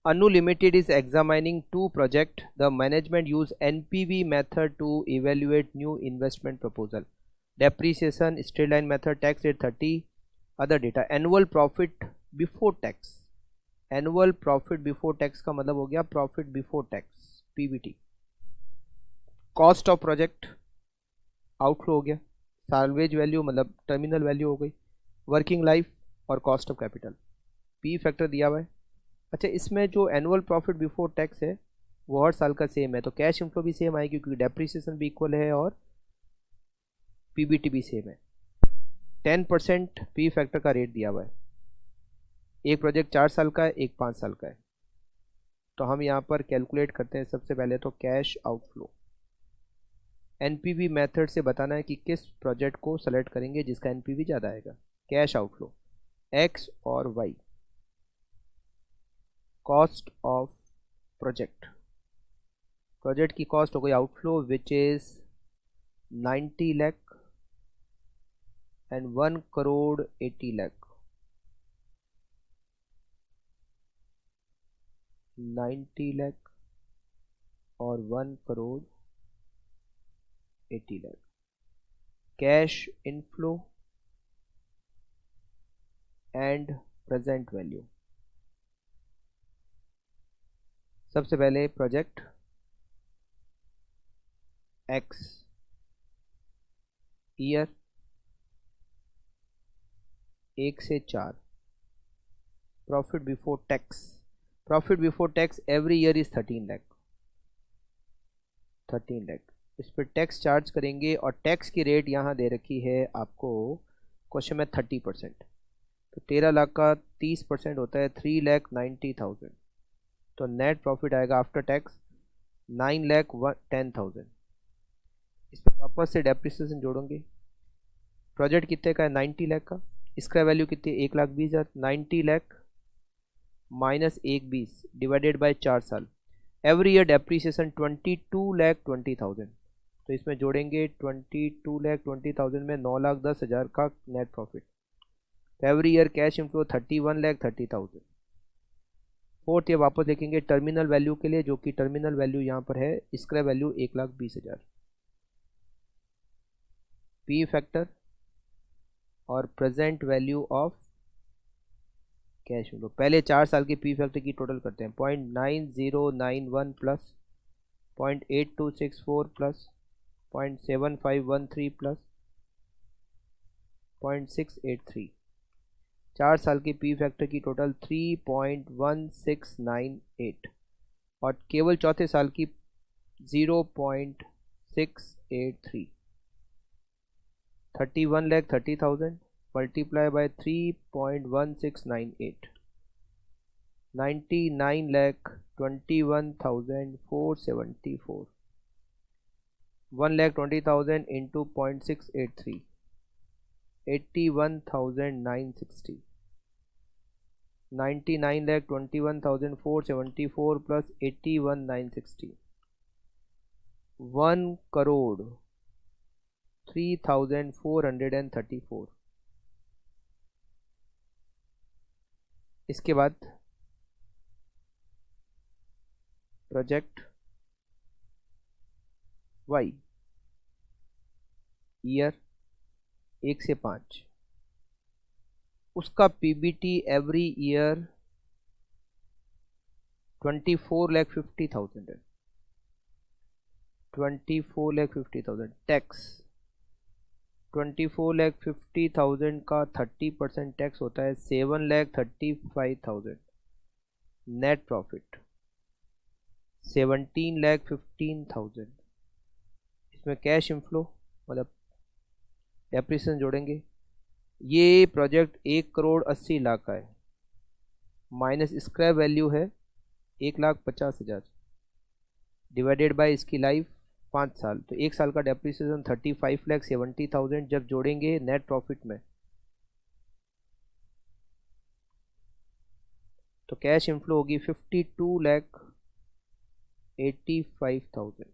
Anu Limited is examining two projects. The management use NPV method to evaluate new investment proposal. Depreciation, straight line method, tax rate 30, other data. Annual profit before tax. Annual profit before tax का मतलब हो गया profit before tax PBT. Cost of project outflow हो गया. Salvage value मतलब terminal value हो गई. Working life और cost of capital. P factor दिया हुआ है. अच्छा, इसमें जो एनुअल प्रॉफिट बिफोर टैक्स है वो हर साल का सेम है, तो कैश इनफ्लो भी सेम आएगी क्योंकि डेप्रिसिएशन भी इक्वल है और पीबीटी भी सेम है. 10% पी फैक्टर का रेट दिया हुआ है. एक प्रोजेक्ट 4 साल का है, एक 5 साल का है. तो हम यहाँ पर कैलकुलेट करते हैं. सबसे पहले तो कैश आउटफ्लो. एनपीवी मेथड से बताना है कि किस प्रोजेक्ट को सेलेक्ट करेंगे जिसका एनपीवी ज़्यादा आएगा. कैश आउटफ्लो एक्स और Y. Cost of project. Project की कॉस्ट हो गई outflow which is 90 lakh and 1 crore 80 lakh. 90 lakh और 1 crore 80 lakh. Cash inflow and present value. सबसे पहले प्रोजेक्ट एक्स ईयर 1 से 4. Profit before tax. Profit before tax every year is 13 lakh. 13 lakh. इस पर टैक्स चार्ज करेंगे और टैक्स की रेट यहाँ दे रखी है आपको क्वेश्चन में 30%. तो 13 लाख का 30% होता है 3,90,000. तो नेट प्रॉफिट आएगा आफ्टर टैक्स 9,10,000. इस पर वापस से डेप्रिसिएशन जोड़ेंगे. प्रोजेक्ट कितने का है? 90 लाख का. इसका वैल्यू कितनी? 1,20,000. 90 लाख माइनस 1,20 डिवाइडेड बाय 4 साल. Every year depreciation 22,20,000. तो इसमें जोड़ेंगे 22,20,000 में 9,10,000 का नेट प्रॉफिट. तो every year cash inflow 31,30,000. Fourth year वापस देखेंगे टर्मिनल वैल्यू के लिए, जो कि टर्मिनल वैल्यू यहाँ पर है. इसका वैल्यू 1,20,000. पी फैक्टर और present value of cash inflow. पहले 4 साल की पी फैक्टर की टोटल करते हैं. 0.9091 प्लस 0.8264 प्लस 0.7513 प्लस 0.683. 4 साल की पी फैक्टर की टोटल 3.1698 और केवल चौथे साल की 0.683. 31,30,000 multiply by 3.1698. 99,21,474. 1,20,000 into 0.683. 81,960. 99,21,474 plus 81,960. 1 crore 3,434. इसके बाद प्रोजेक्ट वाई ईयर 1 से 5. उसका पीबीटी एवरी ईयर 24,50,000 है. 24,50,000. टैक्स 24,50,000 का 30% टैक्स होता है 7,35,000. Net profit 17,15,000. इसमें कैश इनफ्लो मतलब डेप्रिसिएशन जोड़ेंगे. ये प्रोजेक्ट 1 करोड़ 80 लाख का है माइनस स्क्रैप वैल्यू है 1,50,000 डिवाइडेड बाय इसकी लाइफ 5 साल. तो 1 साल का डेप्रिसिएशन 35,70,000 जब जोड़ेंगे नेट प्रॉफिट में तो कैश इनफ्लो होगी 52,85,000.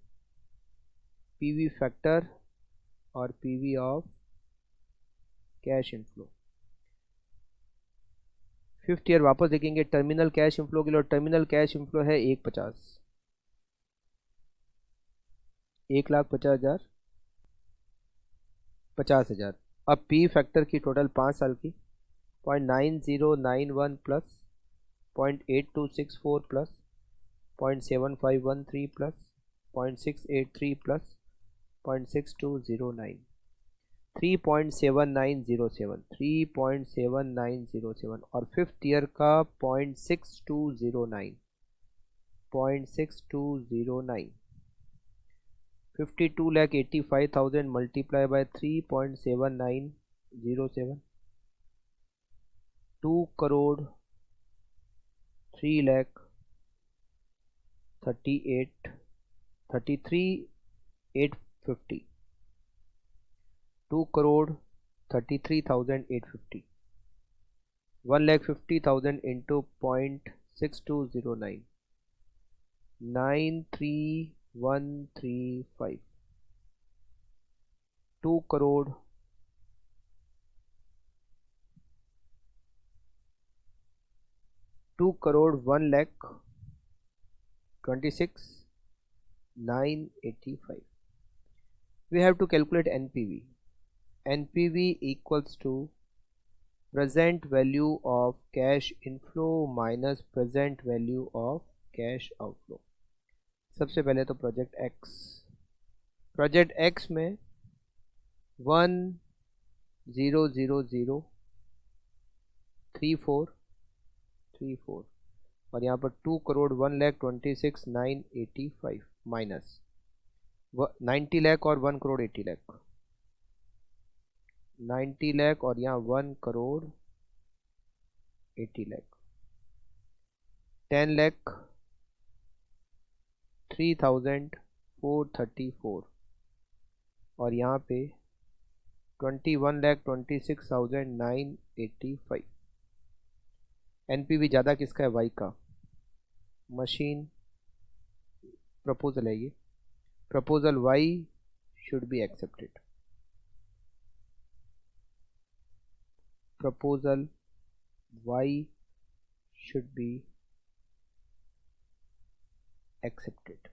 पीवी फैक्टर और PV of cash inflow fifth year वापस देखेंगे टर्मिनल कैश इनफ्लो के लिए, टर्मिनल कैश इनफ्लो है 1,50,000, 1,50,000, 50,000। अब पी फैक्टर की टोटल 5 साल की 0.9091 प्लस 0.8264 प्लस 0.7513 प्लस 0.683 प्लस 0.6209, 3.7907, 3.7907 और फिफ्थ ईयर का 0.6209, 0.6209, 52,85,000 multiply by 3.7907, 2 crore 3,33,850, 2 crore 33,850, 1,50,000 into 0.6209, 93,135, 2 crore 1,26,985. We have to calculate NPV. NPV equals to present value of cash inflow minus present value of cash outflow. सबसे पहले तो project x में 1,000,3434 और यहाँ पर 2 करोड़ 1,26,985 माइनस 90 लाख और 1 करोड़ 80 लाख, 90 लाख और यहाँ 1 करोड़ 80 लाख, 10 लाख 3,434 और यहाँ पे 21,26,985। एनपीवी ज़्यादा किसका है? वाई का। मशीन प्रपोजल है ये, proposal why should be accepted, proposal why should be accepted.